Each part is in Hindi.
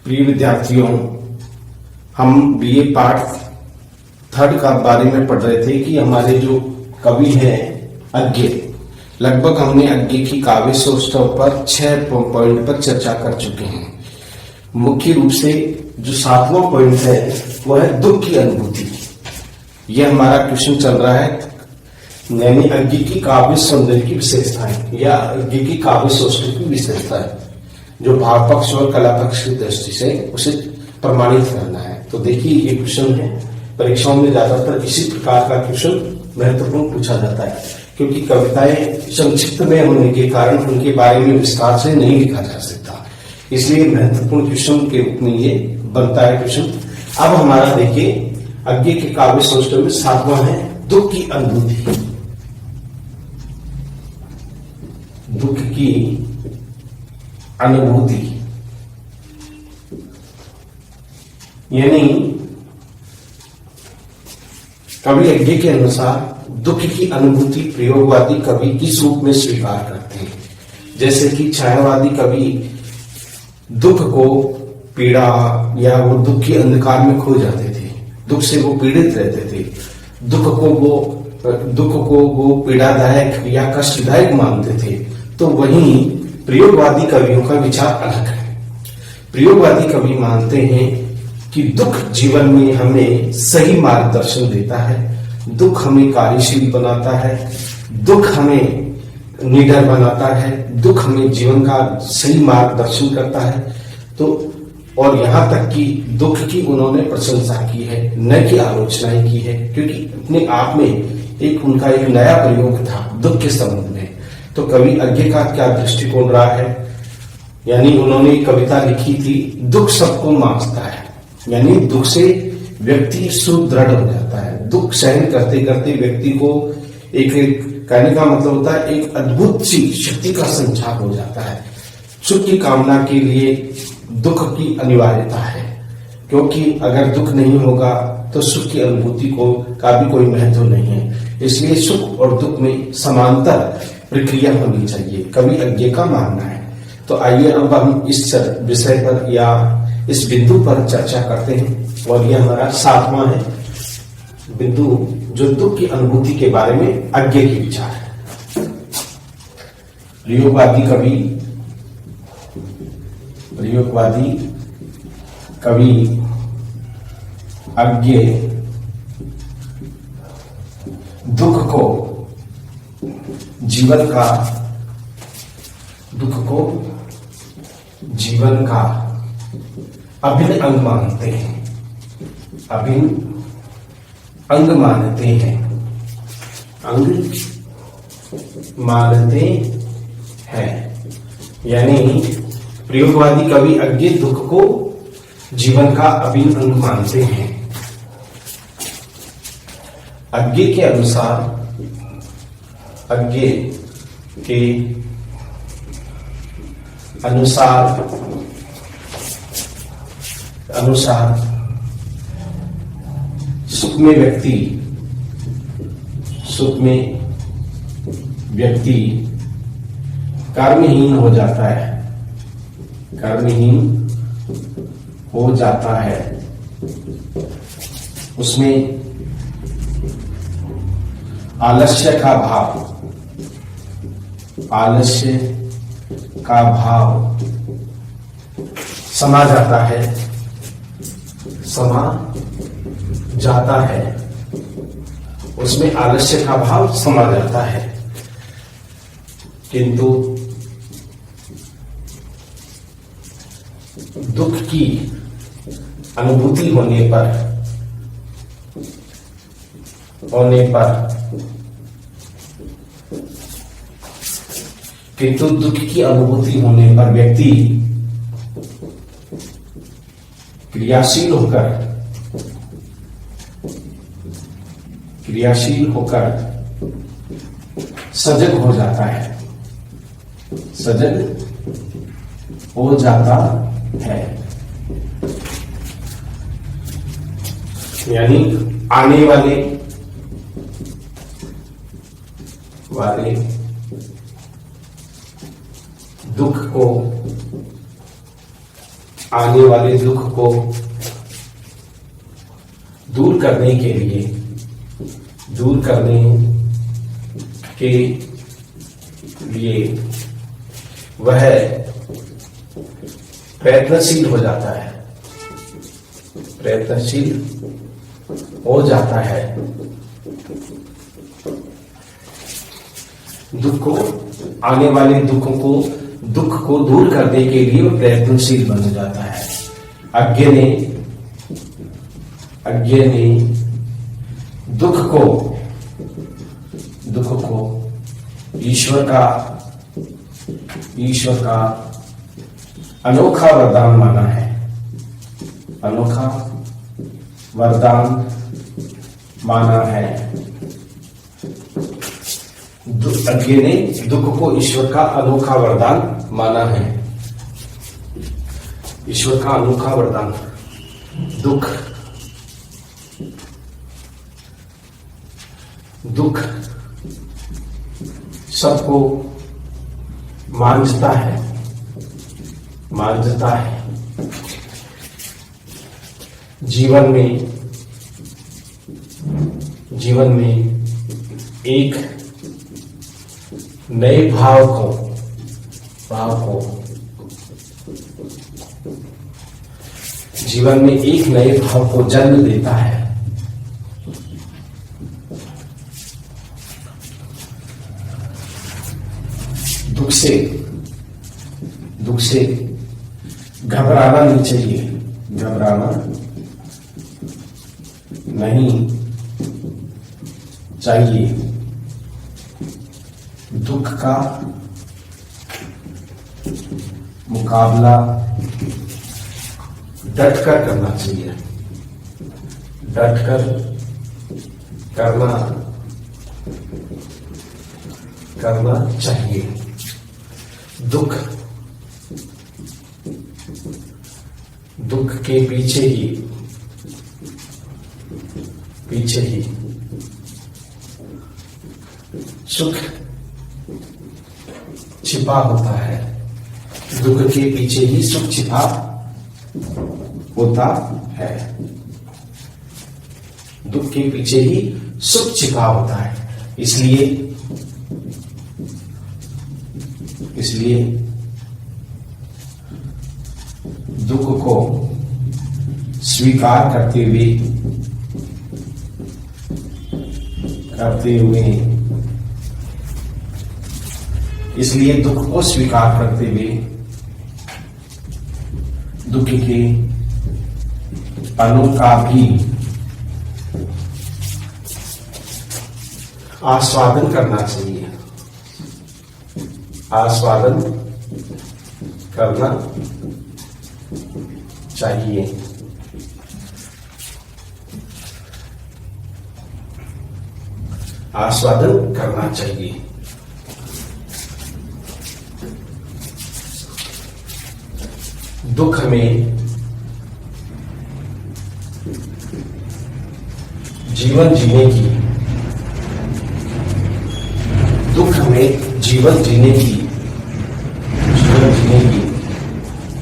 प्रिय विद्यार्थियों, हम बीए पार्ट 3 का बारे में पढ़ रहे थे कि हमारे जो कवि हैं अज्ञे, लगभग हमने अज्ञे की काव्य सौष्ठव पर 6 पॉइंट पर चर्चा कर चुके हैं। मुख्य रूप से जो 7वां पॉइंट है वह है दुख की अनुभूति। यह हमारा क्वेश्चन चल रहा है, यानी अज्ञे की काव्य सौंदर्य की विशेषताएं या अज्ञे की काव्य सौष्ठव की विशेषताएं, जो भाव पक्ष और कला पक्ष की दृष्टि से उसे प्रमाणित करना है। तो देखिए, ये क्वेश्चन है, परीक्षाओं में ज्यादातर इसी प्रकार का क्वेश्चन महत्वपूर्ण पूछा जाता है, क्योंकि कविताएं संक्षिप्त में होने के कारण उनके बारे में विस्तार से नहीं लिखा जा सकता, इसलिए महत्वपूर्ण क्वेश्चन के रूप में ये बनता है क्वेश्चन। अब हमारा देखिए, अज्ञे के काव्य सौष्ठव में 7वां है दुख की अनुभूति। दुख की अनुभूति यानी कवि अज्ञे के अनुसार दुख की अनुभूति प्रयोगवादी कवि किस रूप में स्वीकार करते हैं। जैसे कि छायावादी कवि दुख को पीड़ा या वो दुख के अंधकार में खो जाते थे, दुख से वो पीड़ित रहते थे, दुख को वो पीड़ादायक या कष्टदायक मानते थे। तो वहीं प्रयोगवादी कवियों का विचार अलग है। प्रयोगवादी कवि मानते हैं कि दुख जीवन में हमें सही मार्गदर्शन देता है, दुख हमें कार्यशील बनाता है, दुख हमें निडर बनाता है, दुख हमें जीवन का सही मार्गदर्शन करता है। तो और यहाँ तक कि दुख की उन्होंने प्रशंसा की है, न कि आलोचनाएं की है, क्योंकि अपने आप में उनका एक नया प्रयोग था दुख के संबंध में। तो कवि अज्ञे का क्या दृष्टिकोण रहा है, यानी उन्होंने कविता लिखी थी दुख सबको मांसता है, यानी दुख से व्यक्ति सुदृढ़ हो जाता है। दुख सहन करते करते व्यक्ति को एक कहने का मतलब होता है एक अद्भुत सी शक्ति का संचार हो जाता है। सुख की कामना के लिए दुख की अनिवार्यता है, क्योंकि अगर दुख नहीं होगा तो सुख की अनुभूति का भी कोई महत्व नहीं है। इसलिए सुख और दुख में समांतर प्रक्रिया होनी चाहिए, कवि अज्ञे का मानना है। तो आइए अब हम इस विषय पर या इस बिंदु पर चर्चा करते हैं, और यह हमारा 7वां है बिंदु, जो दुख की अनुभूति के बारे में अज्ञे के विचार है। प्रयोगवादी कवि अज्ञे दुख को जीवन का अभिन्न अंग मानते हैं, यानी प्रयोगवादी कवि अज्ञे दुख को जीवन का अभिन्न अंग मानते हैं। अज्ञे के अनुसार सुख में व्यक्ति कर्महीन हो जाता है, उसमें आलस्य का भाव समा जाता है, उसमें आलस्य का भाव समा जाता है। किंतु दुख की अनुभूति होने पर व्यक्ति क्रियाशील होकर सजग हो जाता है, यानी आने वाले दुख को आने वाले दुख को दूर करने के लिए वह प्रयत्नशील हो जाता है, आने वाले दुख को दूर करने के लिए वो प्रयत्नशील बन जाता है। अज्ञ ने दुख को ईश्वर का अनोखा वरदान माना है, अज्ञ ने दुख को ईश्वर का अनोखा वरदान माना है। ईश्वर का अनोखा वरदान। दुख सबको मांझता है। जीवन में एक नए भाव को जन्म देता है। दुख से घबराना नहीं चाहिए, दुख का मुकाबला डटकर करना चाहिए, करना चाहिए। दुख के पीछे ही सुख छिपा होता है। दुख के पीछे ही सुख छिपा होता है। दुख के पीछे ही सुख छिपा होता है। इसलिए दुख को स्वीकार करते हुए दुख के पलों का भी आस्वादन करना चाहिए। आस्वादन करना चाहिए। दुख में जीवन जीने की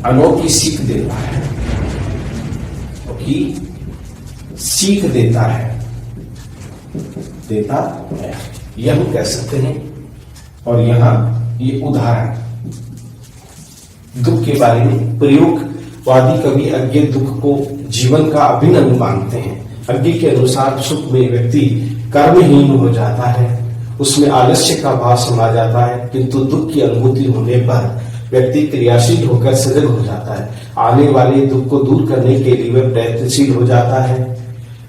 अनोखी सीख देता है, देता है, यह हम कह सकते हैं। और यहाँ ये उदाहरण दुख के बारे में प्रयोगवादी कवि अज्ञ दुख को जीवन का अभिन्न अंग मानते हैं। अज्ञ के अनुसार सुख में व्यक्ति कर्महीन हो जाता है, उसमें आलस्य का भाव समा जाता है, किंतु दुख की अनुभूति होने पर व्यक्ति क्रियाशील होकर सजग हो जाता है। आने वाले दुख को दूर करने के लिए वह प्रयत्नशील हो जाता है।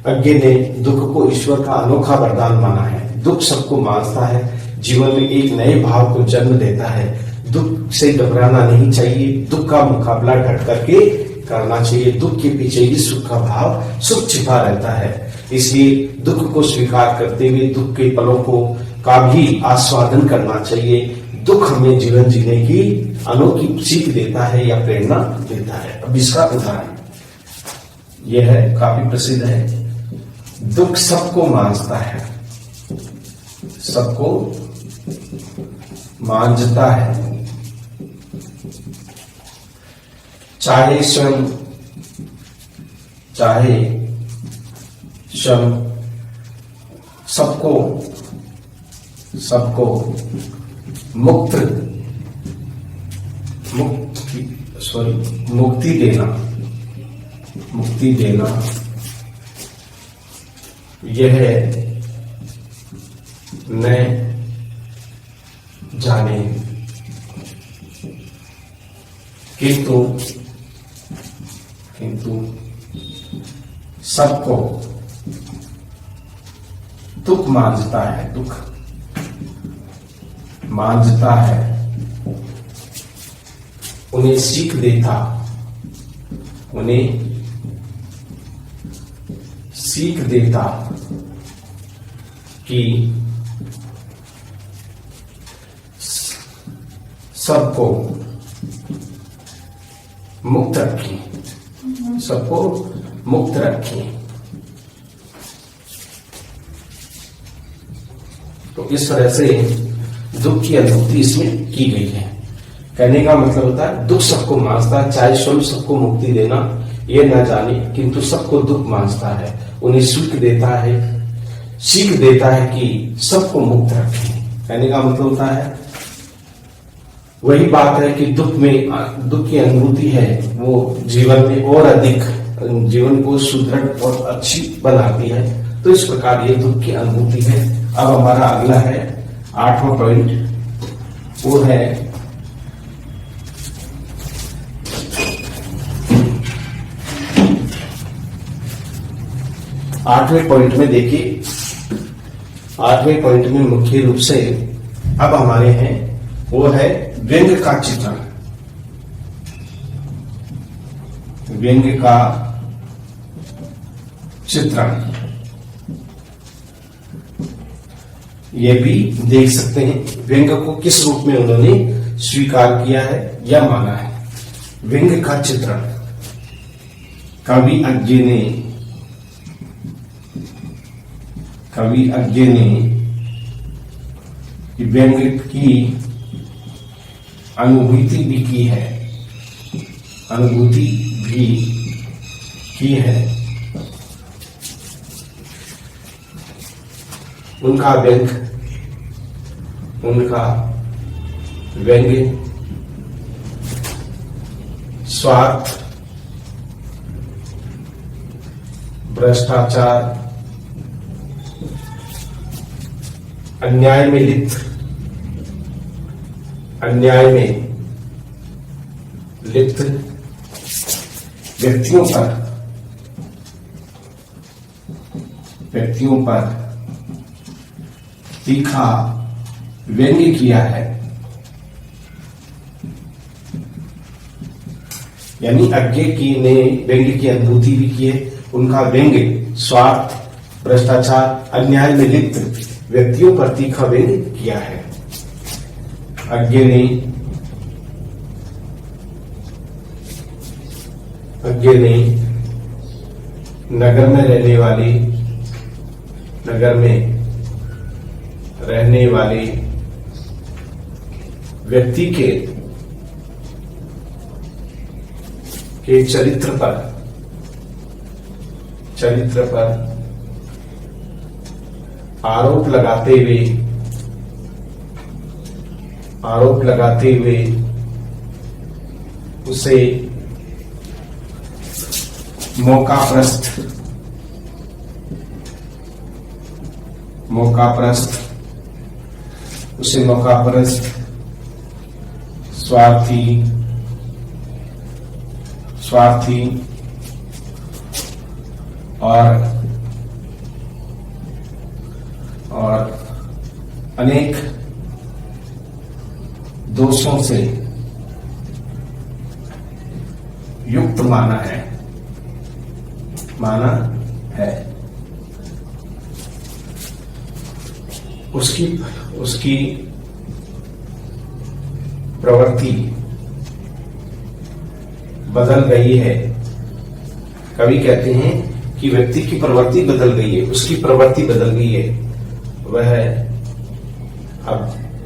अज्ञ ने दुख को ईश्वर का अनोखा वरदान माना है। दुख सबको मांझता है, जीवन में एक नए भाव को जन्म देता है। दुख से घबराना नहीं चाहिए, दुख का मुकाबला डट करके करना चाहिए। दुख के पीछे ही सुख का भाव सुख छिपा रहता है। इसलिए दुख को स्वीकार करते हुए दुख के पलों का भी आस्वादन करना चाहिए। दुख हमें जीवन जीने की अनोखी सीख देता है या प्रेरणा देता है। अब इसका उदाहरण यह है, काफी प्रसिद्ध है। दुख सबको मांझता है, चाहे स्वयं सबको मुक्ति देना यह न जाने, किंतु सबको दुख मांझता है, उन्हें सीख देता कि सबको मुक्त रखें। तो इस तरह से दुख की अनुभूति इसमें की गई है। कहने का मतलब होता है दुख सबको मांझता है, चाहे स्वयं सबको मुक्ति देना ये न जाने, किंतु सबको दुख मांझता है, उन्हें सीख देता है कि सबको मुक्त रखें। कहने का मतलब होता है वही बात है कि दुख की अनुभूति है वो जीवन में और अधिक जीवन को सुदृढ़ और अच्छी बनाती है। तो इस प्रकार ये दुख की अनुभूति है। अब हमारा अगला है 8वां पॉइंट, वो है आठवें पॉइंट में देखिए, 8वें पॉइंट में मुख्य रूप से अब हमारे हैं वो है व्यंग्य का चित्रण। व्यंग्य का चित्रण ये भी देख सकते हैं व्यंग्य को किस रूप में उन्होंने स्वीकार किया है या माना है। व्यंग्य का चित्रण, कवि अज्ञे ने व्यंग्य की अनुभूति भी की है। उनका व्यंग्य स्वार्थ, भ्रष्टाचार, अन्याय में लिप्त व्यक्तियों पर तीखा व्यंग्य किया है। यानी अज्ञे ने व्यंग्य की अनुभूति भी की है। उनका व्यंग्य स्वार्थ, भ्रष्टाचार, अन्याय में लिप्त व्यक्तियों पर तीखा व्यंग्य किया है। अज्ञे ने नगर में रहने वाले व्यक्ति के चरित्र पर आरोप लगाते हुए उसे मौकाप्रस्त, स्वार्थी और अनेक दोषों से युक्त माना है। उसकी प्रवृत्ति बदल गई है। कवि कहते हैं कि व्यक्ति की प्रवृत्ति बदल गई है, उसकी प्रवृत्ति बदल गई है। वह अब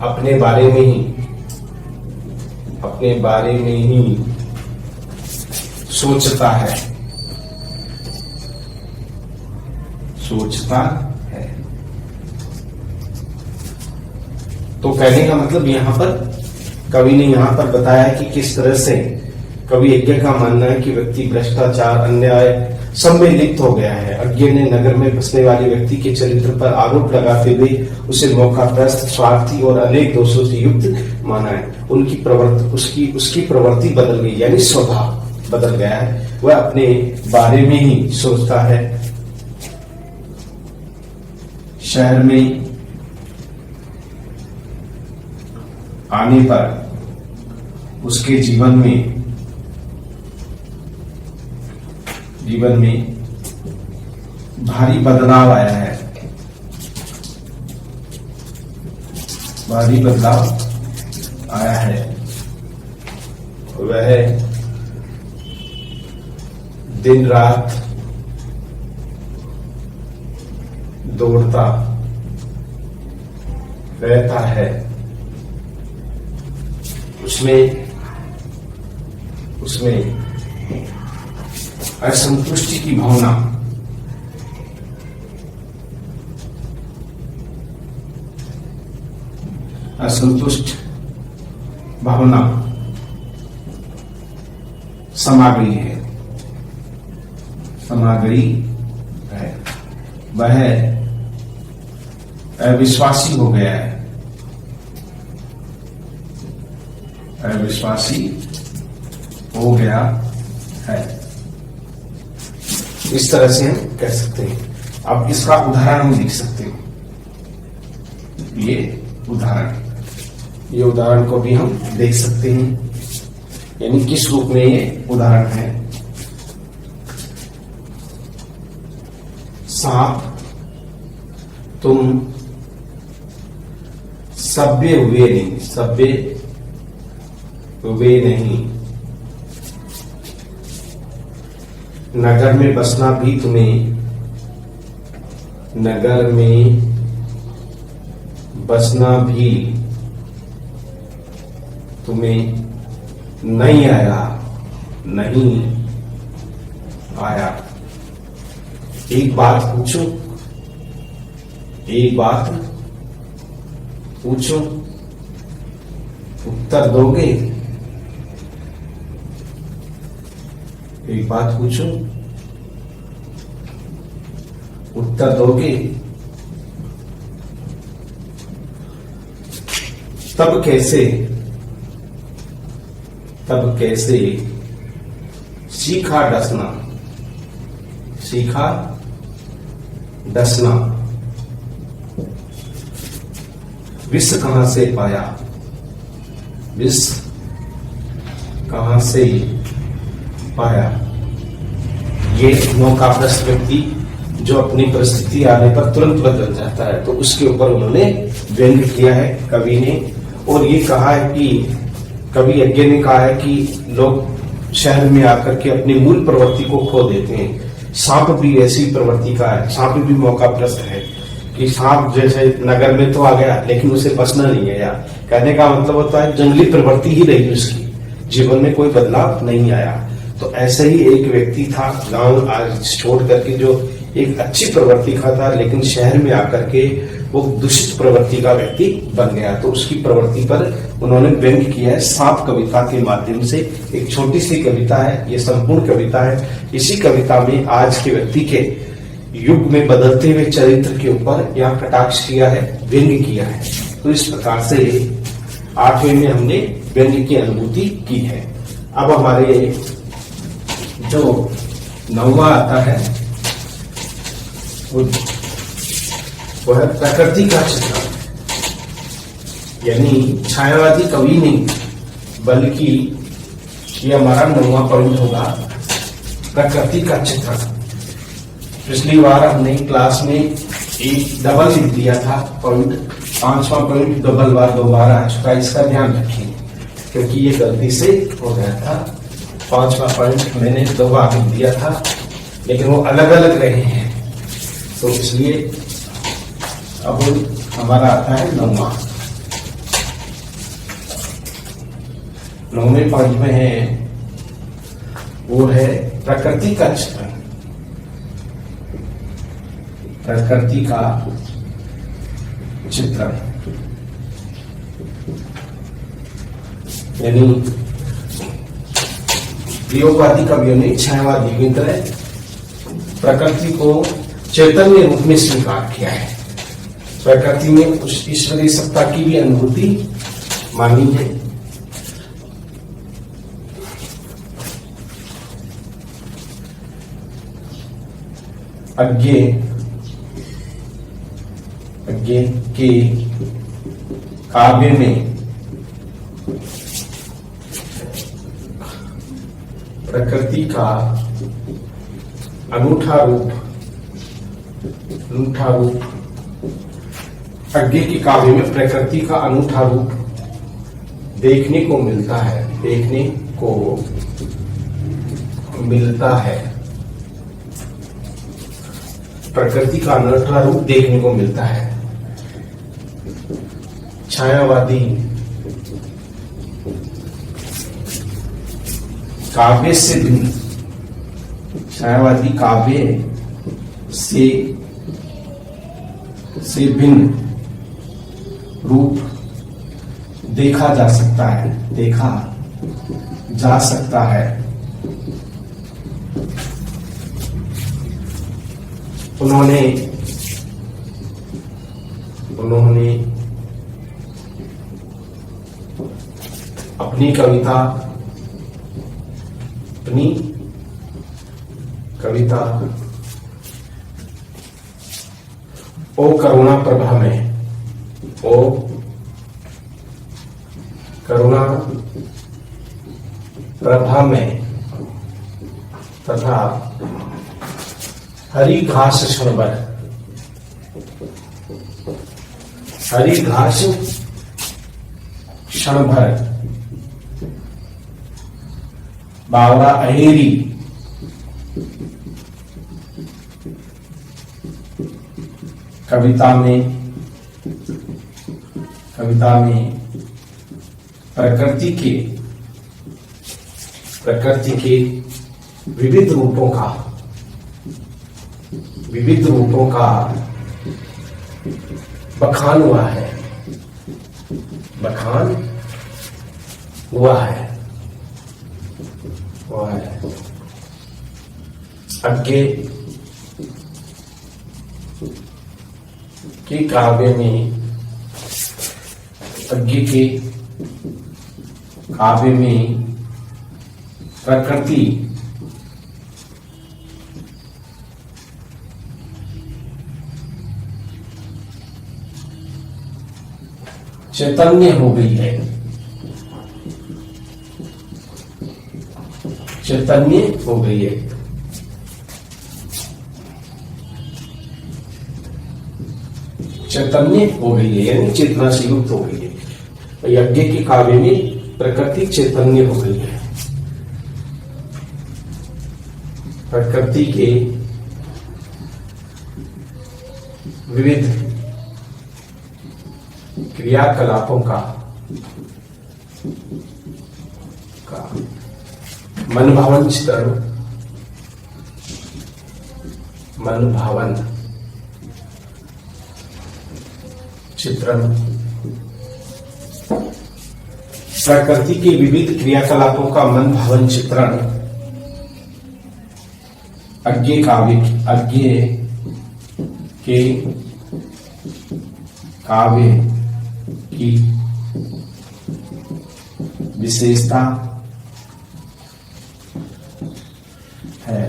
अपने बारे में ही सोचता है, सोचता है। तो कहने का मतलब यहां पर कवि ने यहां पर बताया कि किस तरह से कवि यज्ञ का मानना है कि व्यक्ति भ्रष्टाचार, अन्याय सब में लिप्त हो गया है। अज्ञ ने नगर में बसने वाले व्यक्ति के चरित्र पर आरोप लगाते हुए उसे मौकाप्रस्त, स्वार्थी और अनेक दोषों से युक्त माना है। उनकी प्रवृत्ति, उसकी प्रवृत्ति बदल गई, यानी स्वभाव बदल गया है। वह अपने बारे में ही सोचता है। शहर में आने पर उसके जीवन में भारी बदलाव आया है, भारी बदलाव आया है। वह दिन रात दौड़ता रहता है। उसमें असंतुष्टि की भावना, असंतुष्ट भावना समा गई है, समा गई है। वह अविश्वासी हो गया है, अविश्वासी हो गया है। इस तरह से हम कह सकते हैं। अब इसका उदाहरण हम लिख सकते हैं। ये उदाहरण को भी हम देख सकते हैं, यानी किस रूप में ये उदाहरण है। सांप, तुम सभ्य हुए नहीं, सभ्य हुए नहीं। नगर में बसना भी तुम्हें, नगर में बसना भी तुम्हें नहीं आया, नहीं आया। एक बात पूछूं, एक बात पूछूं, उत्तर दोगे? एक बात पूछूं, उत्तर दोगे? तब कैसे सीखा डसना, सीखा डसना। विष कहां से पाया, विष कहां से पाया। ये मौकाप्रस्त व्यक्ति जो अपनी परिस्थिति आने पर तुरंत बदल जाता है, तो उसके ऊपर उन्होंने व्यंग किया है कवि ने। और ये कहा है कि कवि यज्ञ ने कहा है कि लोग शहर में आकर के अपनी मूल प्रवृत्ति को खो देते हैं। सांप भी ऐसी प्रवृत्ति का है, सांप भी मौकाप्रस्त है कि सांप जैसे नगर में तो आ गया लेकिन उसे बसना नहीं गया। कहने का मतलब होता है जंगली प्रवृत्ति ही रही उसकी, जीवन में कोई बदलाव नहीं आया। तो ऐसे ही एक व्यक्ति था गांव छोड़ करके जो एक अच्छी प्रवृत्ति का था, लेकिन शहर में आकर के वो दूषित प्रवृत्ति का व्यक्ति बन गया। तो उसकी प्रवृत्ति पर उन्होंने व्यंग किया है सांप कविता के माध्यम से। एक छोटी सी कविता है, ये संपूर्ण कविता है। इसी कविता में आज के व्यक्ति के युग में बदलते हुए चरित्र के ऊपर यहाँ कटाक्ष किया है, व्यंग किया है। तो इस प्रकार से 8वें में हमने व्यंग की अनुभूति की है। अब हमारे जो 9वां आता है वो है प्रकृति का चित्रण, यानी छायावादी कवि नहीं, बल्कि ये हमारा 9वां पॉइंट होगा, प्रकृति का चित्रण। पिछली बार हमने क्लास में एक डबल लिख दिया था पॉइंट, 5वां पॉइंट डबल बार 2 बार आ चुका, इसका ध्यान रखें क्योंकि ये गलती से हो गया था। 5वां पॉइंट मैंने 2 बार लिख दिया था लेकिन वो अलग अलग रहे हैं, तो इसलिए अब हमारा आता है 9वां। 9वें पॉइंट में है वो है प्रकृति का चित्रण, प्रकृति का चित्रण। यानी प्रयोगवादी कवियों ने छायावादी की तरह प्रकृति को चैतन्य रूप में स्वीकार किया है। प्रकृति में उस ईश्वरीय सत्ता की भी अनुभूति मानी है। अज्ञेय के काव्य में प्रकृति का अनूठा रूप अज्ञेय के काव्य में प्रकृति का अनूठा रूप देखने को मिलता है, प्रकृति का अनूठा रूप देखने को मिलता है। छायावादी काव्य से भिन्न, छायावादी काव्य से भिन्न रूप देखा जा सकता है। उन्होंने अपनी कविता ओ करुणा प्रभा में तथा हरी घास क्षण भर बावरा अहेरी कविता में प्रकृति के विविध रूपों का बखान हुआ है। अज्ञेय के काव्य में प्रकृति चैतन्य हो गई है, यानी चेतना से युक्त हो गई है। यज्ञ के काव्य में प्रकृति चैतन्य हो गई है। प्रकृति के विविध क्रियाकलापों का मनभावन चित्रण प्रकृति के विविध क्रियाकलापों का मनभावन चित्रण अज्ञेय के काव्य की विशेषता है।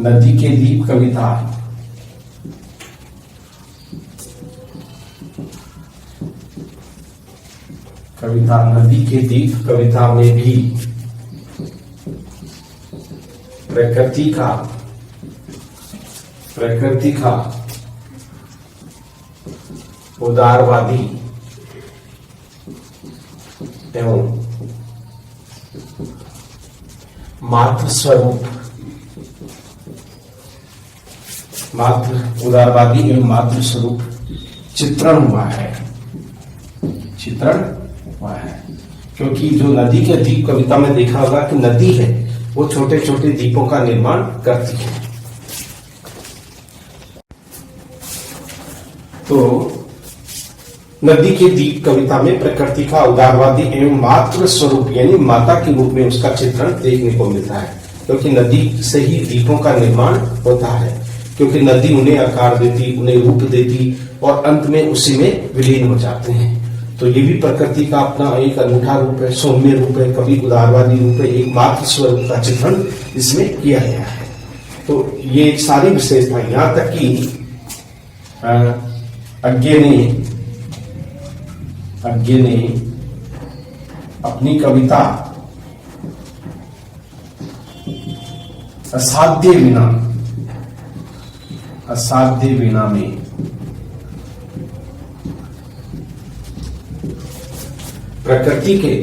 नदी के दीप कविता में भी प्रकृति का उदारवादी एवं उदारवादी एवं मातृ स्वरूप चित्रण हुआ है। क्योंकि जो नदी के दीप कविता में देखा होगा कि नदी है, वो छोटे छोटे दीपों का निर्माण करती है। तो नदी के दीप कविता में प्रकृति का उदारवादी एवं मातृ स्वरूप यानी माता के रूप में उसका चित्रण देखने को मिलता है, क्योंकि नदी से ही दीपों का निर्माण होता है, क्योंकि नदी उन्हें आकार देती, उन्हें रूप देती और अंत में उसी में विलीन हो जाते हैं। तो ये भी प्रकृति का अपना एक अनूठा रूप है, सौम्य रूप है, कभी उदारवादी रूप है, एक मातृ स्वरूप का चित्रण इसमें किया गया है। तो ये सारी विशेषता, यहां तक कि अज्ञे ने अपनी कविता असाध्य वीणा में प्रकृति के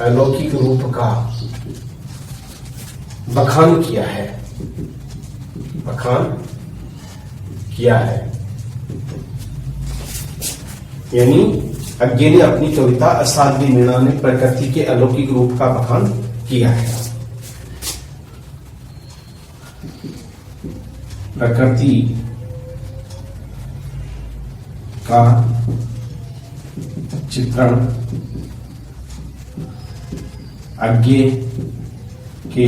अलौकिक रूप का बखान किया है। यानी अज्ञे ने अपनी कविता असाध्य वीणा में प्रकृति के अलौकिक रूप का बखान किया है। प्रकृति का चित्रण अज्ञे के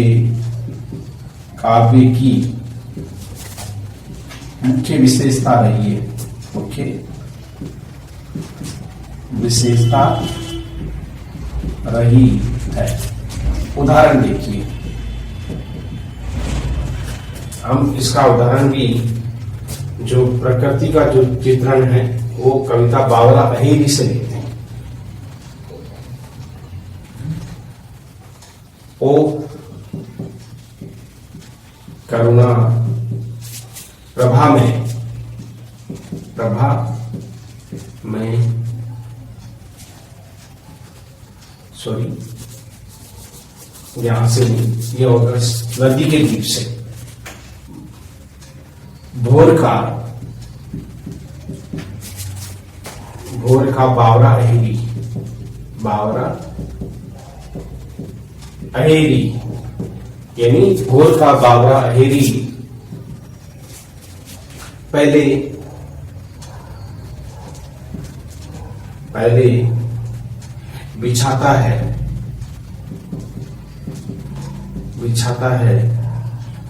काव्य की मुख्य विशेषता रही है। उदाहरण देखिए, हम इसका उदाहरण भी, जो प्रकृति का जो चित्रण है वो कविता बावरा अहेरी से लेते हैं। ओ करुणा प्रभा में सॉरी, यहां से नहीं, ये होगा नदी के दीप से। भोर का बावरा अहेरी यानी भोर का बावरा अहेरी पहले बिछाता है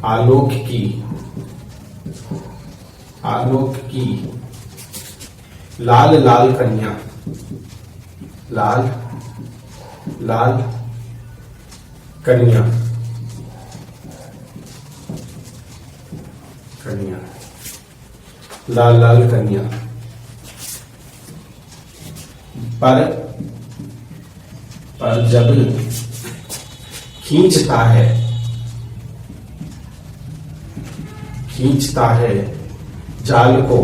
आलोक की लाल लाल कन्या, लाल लाल कन्या पर जब खींचता है जाल को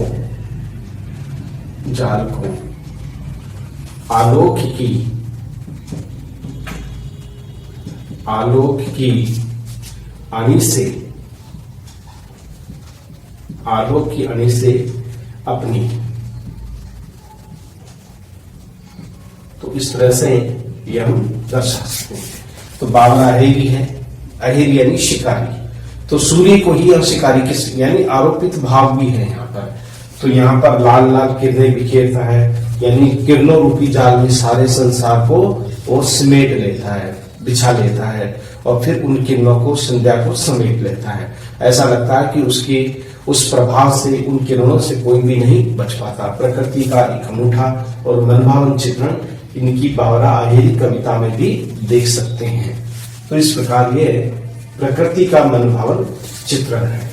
आलोक की अनी से अपनी, तो इस तरह से ये हम दर्शा सकते हैं। तो बावरा अहेरी है, अहेरी यानी शिकारी, तो सूर्य को ही और शिकारी के यानी आरोपित भाव भी है यहाँ पर। तो यहाँ पर लाल लाल किरणें बिखेरता है, यानी किरणों रूपी जाल में सारे संसार को वो समेट लेता है, बिछा लेता है और फिर उन किरणों को, संध्या को समेट लेता है। ऐसा लगता है कि उसकी उस प्रभाव से, उन किरणों से कोई भी नहीं बच पाता। प्रकृति का एक अनूठा और मनभावन चित्रण इनकी बावरा अहेरी कविता में भी देख सकते हैं। तो इस प्रकार ये प्रकृति का मनभावन चित्रण है।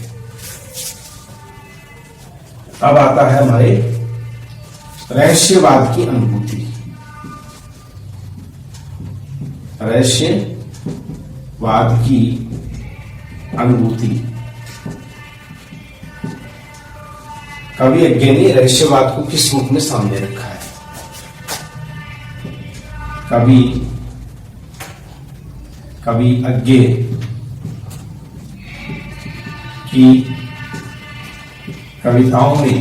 अब आता है हमारे रहस्यवाद की अनुभूति। रहस्यवाद की अनुभूति, कवि अज्ञे ने रहस्यवाद को किस रूप में सामने रखा है? कवि अज्ञे की कविताओं में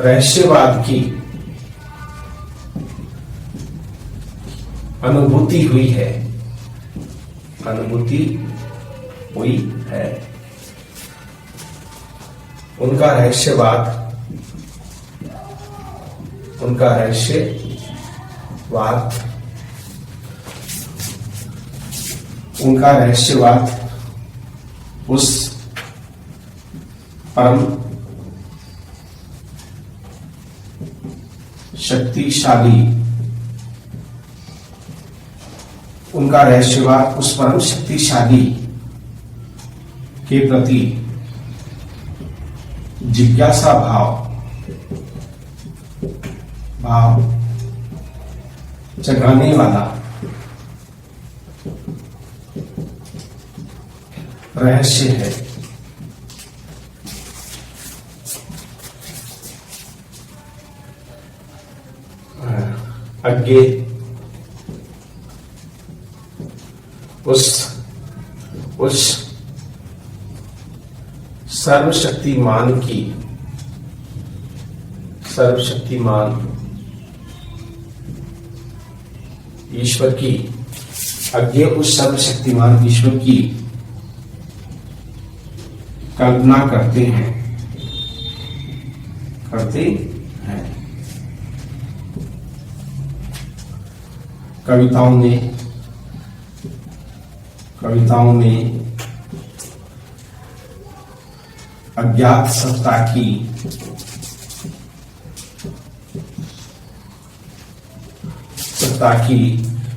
रहस्यवाद की अनुभूति हुई है, अनुभूति हुई है। उनका रहस्यवाद, उनका रहस्यवाद, उनका रहस्यवाद उस परम शक्तिशाली, उनका रहस्यवाद उस परम शक्तिशाली के प्रति जिज्ञासा भाव जगाने वाला रहस्य है। अज्ञे उस सर्वशक्तिमान ईश्वर की, अज्ञे उस सर्वशक्तिमान ईश्वर की कल्पना करते हैं। कविताओं में अज्ञात सत्ता की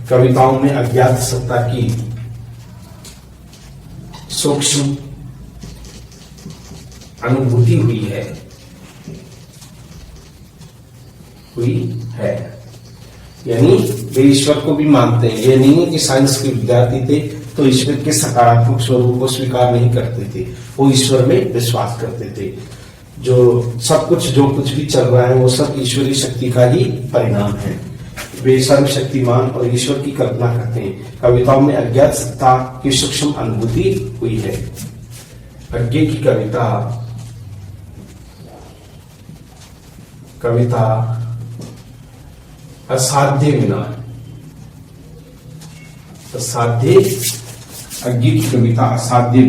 कविताओं में अज्ञात सत्ता की सूक्ष्म अनुभूति हुई है। यानी वे ईश्वर को भी मानते हैं। ये नहीं है कि साइंस के विद्यार्थी थे तो ईश्वर के सकारात्मक स्वरूप को स्वीकार नहीं करते थे, वो ईश्वर में विश्वास करते थे। जो कुछ भी चल रहा है वो सब ईश्वरीय शक्ति का ही परिणाम है। वे सर्वशक्तिमान और ईश्वर की कल्पना करते हैं। कविताओं में अज्ञात सत्ता की सूक्ष्म अनुभूति हुई है। अज्ञे की कविता असाध्य अज्ञे की कविता असाध्य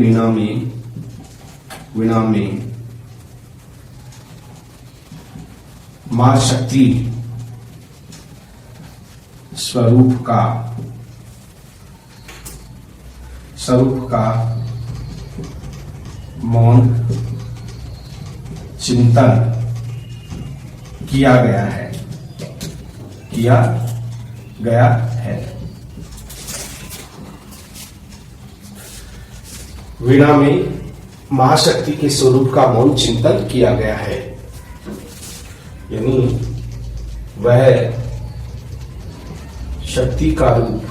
विना में मां शक्ति स्वरूप का मौन चिंतन किया गया है। वीणा में महाशक्ति के स्वरूप का मौन चिंतन किया गया है। यानी वह शक्ति का रूप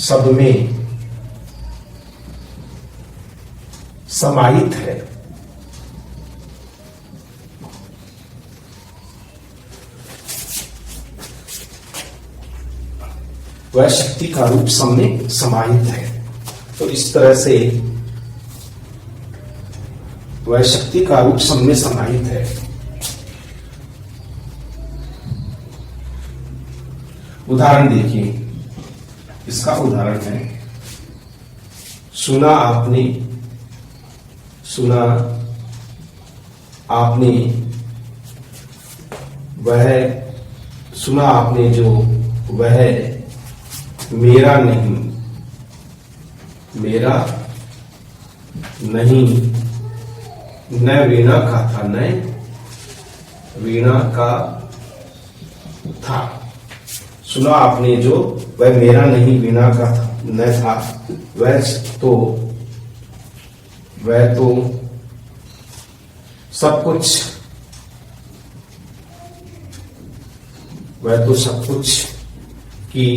सब में समाहित है। वह शक्ति का रूप सब में समाहित है। तो इस तरह से वह शक्ति का रूप सब में समाहित है। उदाहरण देखिए, इसका उदाहरण है, सुना आपने जो वह मेरा नहीं न वीणा का था, न वीणा का था। सुना आपने जो वह मेरा नहीं वीणा का न था, वह तो सब कुछ की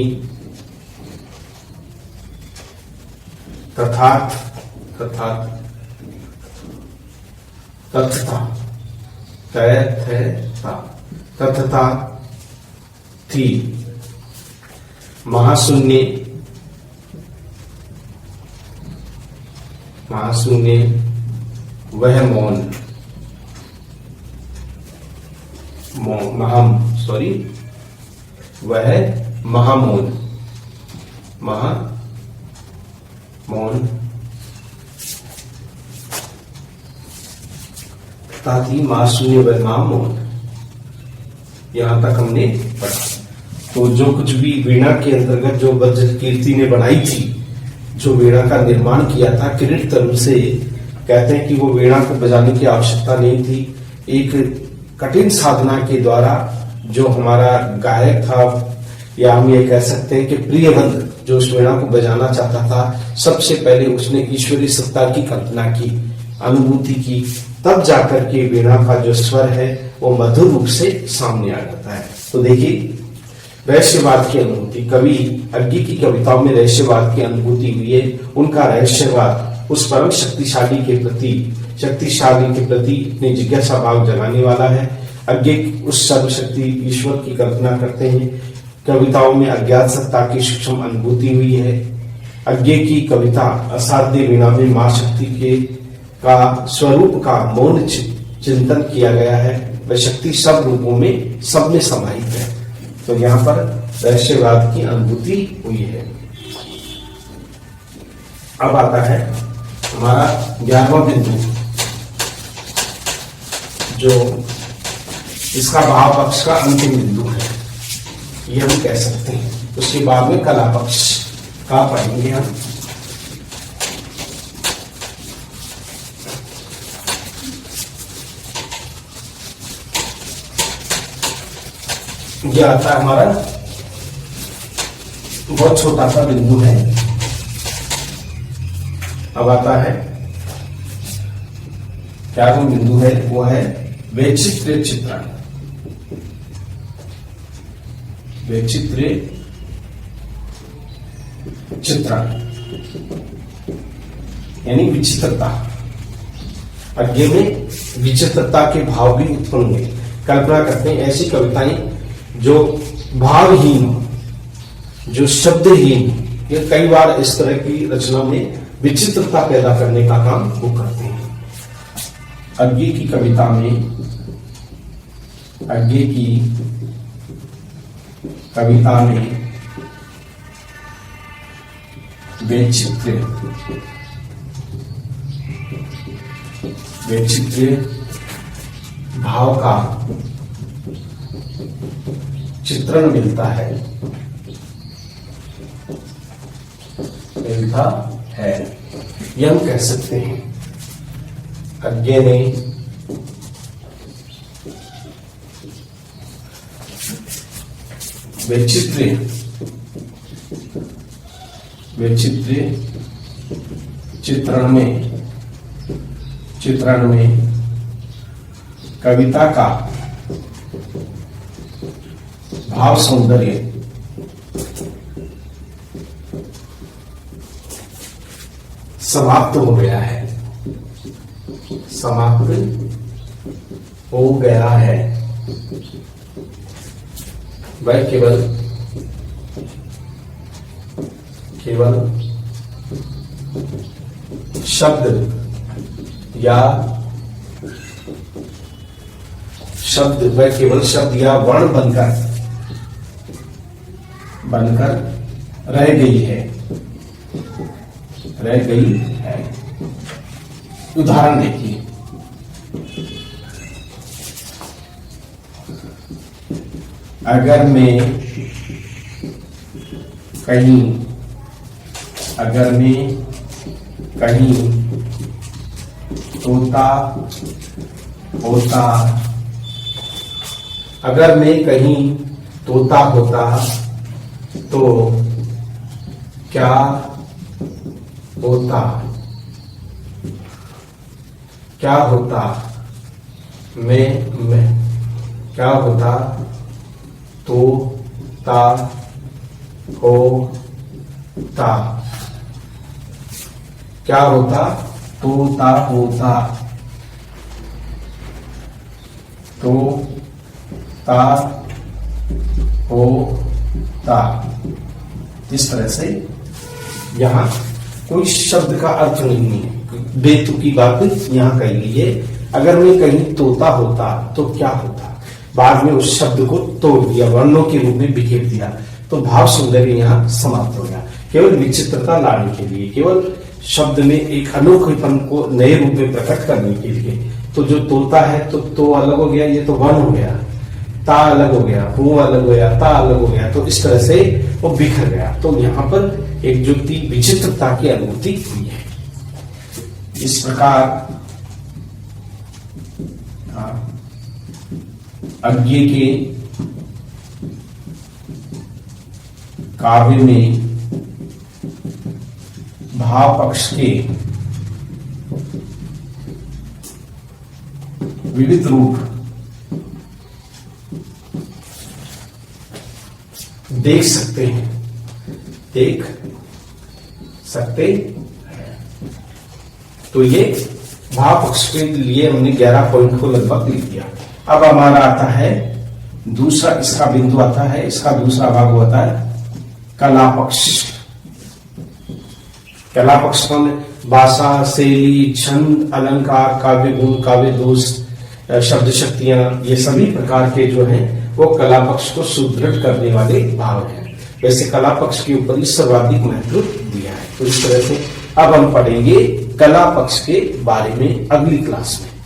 तथता थी। महाशून्य वह मौन वह महामौन ताती मां शून्य वह महामौन। यहां तक हमने पढ़ा। तो जो कुछ भी वीणा के अंतर्गत जो वज्र कीर्ति ने बनाई थी, जो वीणा का निर्माण किया था किरीट तरुण से, कहते हैं कि वो वीणा को बजाने की आवश्यकता नहीं थी। एक कठिन साधना के द्वारा जो हमारा गायक था, या हम ये कह सकते हैं कि प्रियवंत जो उस वीणा को बजाना चाहता था, सबसे पहले उसने ईश्वरीय सत्ता की कल्पना की, अनुभूति की, तब जाकर के वीणा का जो स्वर है वो मधुर रूप से सामने आ जाता है। तो देखिए, रहस्यवाद की अनुभूति, कवि अज्ञे की कविताओं में रहस्यवाद की अनुभूति हुई है। उनका रहस्यवाद उस परम शक्तिशाली के प्रति अपनी जिज्ञासा भाव जगाने वाला है। अज्ञे उस सर्वशक्ति ईश्वर की कल्पना करते हैं। कविताओं में अज्ञात सत्ता की सूक्ष्म अनुभूति हुई है। अज्ञे की कविता असाध्य वीणा में मां शक्ति के का स्वरूप का मौन चिंतन किया गया है। वह शक्ति सब रूपों में सब में समाहित है। तो यहाँ पर रहस्यवाद की अनुभूति हुई है। अब आता है हमारा 11वां बिंदु, जो इसका भाव पक्ष का अंतिम बिंदु है, ये हम कह सकते हैं। उसके बाद में कला पक्ष का पढ़ेंगे हम। यह आता है हमारा बहुत छोटा सा बिंदु है। अब आता है क्या वो बिंदु है, वो है वैचित्र्य चित्रण। वैचित्र्य चित्रण यानी विचित्रता। अज्ञे में विचित्रता के भाव भी उत्पन्न हुए। कल्पना करते हैं ऐसी कविताएं जो भावहीन, जो शब्दहीन, ये कई बार इस तरह की रचना में विचित्रता पैदा करने का काम वो करते हैं। अज्ञे की कविता में, अज्ञे की कविता में वैचित्र्य भाव का चित्रण मिलता है। यह हम कह सकते हैं अज्ञे ने वैचित्र्य चित्रण में कविता का भाव सौंदर्य समाप्त हो गया है, समाप्त हो गया है। वह केवल वह केवल शब्द या वर्ण बनकर रह गई है। उदाहरण देखिए, अगर मैं कहीं तोता होता, अगर मैं कहीं तोता होता तो क्या होता, क्या होता, मैं क्या होता, तोता होता, क्या होता, तोता होता, तोता होता। इस तरह से यहां कोई शब्द का अर्थ नहीं है, बेतुकी बात यहां कही गई है। अगर मैं कहीं तोता होता तो क्या होता, बाद में उस शब्द को तोड़ दिया, वर्णों के रूप में बिखेर दिया, तो भाव सौंदर्य यहाँ समाप्त हो गया। केवल विचित्रता लाने के लिए, केवल शब्द में एक अनोखेपन को नए रूप में प्रकट करने के लिए, तो जो तोता है तो अलग हो गया, ये तो वन हो गया, ता अलग हो गया, हूं अलग हो गया, ता अलग हो गया, तो इस तरह से वो बिखर गया। तो यहाँ पर एक जो विचित्रता की अनुभूति हुई है। इस प्रकार अज्ञे के काव्य में भाव पक्ष के विविध रूप देख सकते हैं, देख सकते हैं। तो ये भाव पक्ष के लिए हमने 11 पॉइंट को लगभग लिख दिया। अब हमारा आता है दूसरा, इसका बिंदु आता है, इसका दूसरा भाग होता है कला पक्ष। कला पक्ष में भाषा, शैली, छंद, अलंकार, काव्य गुण, काव्य दोष, शब्द शक्तियां, ये सभी प्रकार के जो हैं वो कला पक्ष को सुदृढ़ करने वाले भाव हैं। वैसे कला पक्ष के ऊपर ही सर्वाधिक महत्व दिया है। तो इस तरह से अब हम पढ़ेंगे कला पक्ष के बारे में अगली क्लास में।